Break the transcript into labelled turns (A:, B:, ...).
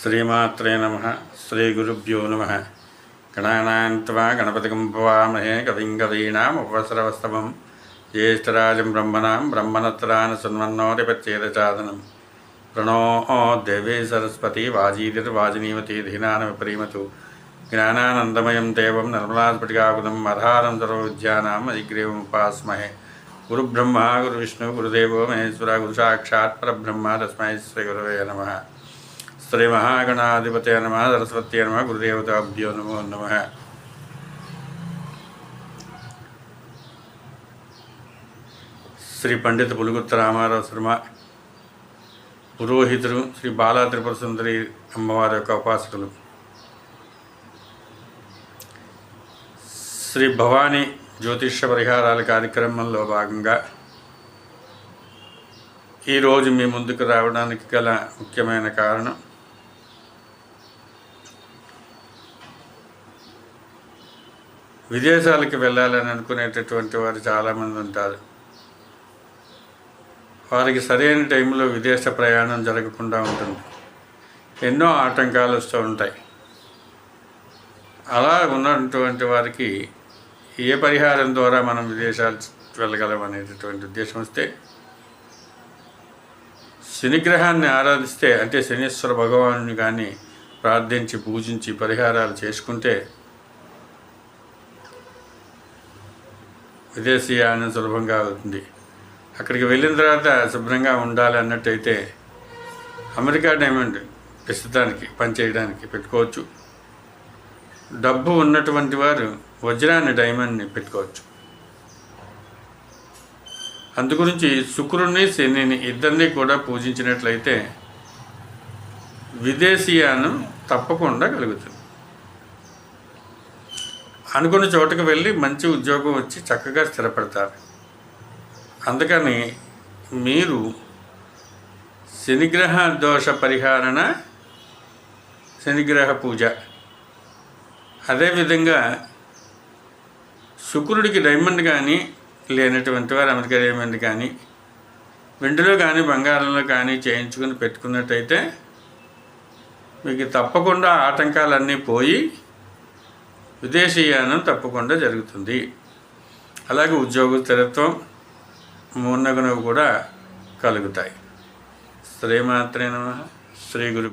A: శ్రీమాత్రే నమః. శ్రీ గురుభ్యో నమః. గణానాన్త్వా గణపతిగం భవామహే కవిం కవీనాముపసరవస్తమం జ్యేష్ఠరాజం బ్రహ్మణాం బ్రహ్మణత్రాన్ సున్వన్నోతిపచ్చేదచాదనం ప్రణో దేవీ సరస్వతి వాజీతిర్వాజినీవతి ధీనాన విపరీమతు జ్ఞానానందమయం దేవం నిర్మలాస్ఫటికాకులం మధారం సర్వవిద్యానాం అధిగ్రీవముపాస్మహే. గురుబ్రహ్మ గురువిష్ణు గురుదేవో మహేశ్వర గురుసాక్షాత్ పరబ్రహ్మ తస్మై శ్రీ గురవే నమః. శ్రీ మహాగణాధిపతే నమః. సరస్వత్యై నమః. గురుదేవతాభ్యో నమో నమః. శ్రీ పండిత పులుగుత్త రామారావు శర్మ పురోహితుడు, శ్రీ బాలా త్రిపుర సుందరి అమ్మవారి యొక్క ఉపాసకులు, శ్రీ భవానీ జ్యోతిష్య పరిహారాల కార్యక్రమంలో భాగంగా ఈరోజు మీ ముందుకు రావడానికి గల ముఖ్యమైన కారణం, విదేశాలకు వెళ్ళాలని అనుకునేటటువంటి వారు చాలామంది ఉంటారు. వారికి సరైన టైంలో విదేశ ప్రయాణం జరగకుండా ఉంటుంది. ఎన్నో ఆటంకాలు వస్తూ ఉంటాయి. అలా ఉన్నటువంటి వారికి ఏ పరిహారం ద్వారా మనం విదేశాలు వెళ్ళగలం అనేటటువంటి ఉద్దేశం వస్తే, శనిగ్రహాన్ని ఆరాధిస్తే, అంటే శనీశ్వర భగవాను కానీ ప్రార్థించి పూజించి పరిహారాలు చేసుకుంటే విదేశీయానం సులభంగా అవుతుంది. అక్కడికి వెళ్ళిన తర్వాత శుభ్రంగా ఉండాలి అన్నట్టయితే అమెరికా డైమండ్ ప్రస్తుతానికి పనిచేయడానికి పెట్టుకోవచ్చు. డబ్బు ఉన్నటువంటి వారు వజ్రాన్ని డైమండ్ని పెట్టుకోవచ్చు. అందుగురించి శుక్రుడిని శనిని ఇద్దరిని కూడా పూజించినట్లయితే విదేశీయానం తప్పకుండా కలుగుతుంది. అనుకున్న చోటుకు వెళ్ళి మంచి ఉద్యోగం వచ్చి చక్కగా స్థిరపడతారు. అందుకని మీరు శనిగ్రహ దోష పరిహారణ, శనిగ్రహ పూజ, అదేవిధంగా శుక్రుడికి డైమండ్ కానీ లేనటువంటి వారు అమెరికా డైమండ్ కానీ వెండిలో కానీ బంగారంలో కానీ చేయించుకుని పెట్టుకున్నట్టయితే మీకు తప్పకుండా ఆటంకాలన్నీ పోయి విదేశీయానం తప్పకుండా జరుగుతుంది. అలాగే ఉద్యోగ స్థిరత్వం మున్నగునవి కూడా కలుగుతాయి. శ్రీమాత్రే నమః. శ్రీ గురు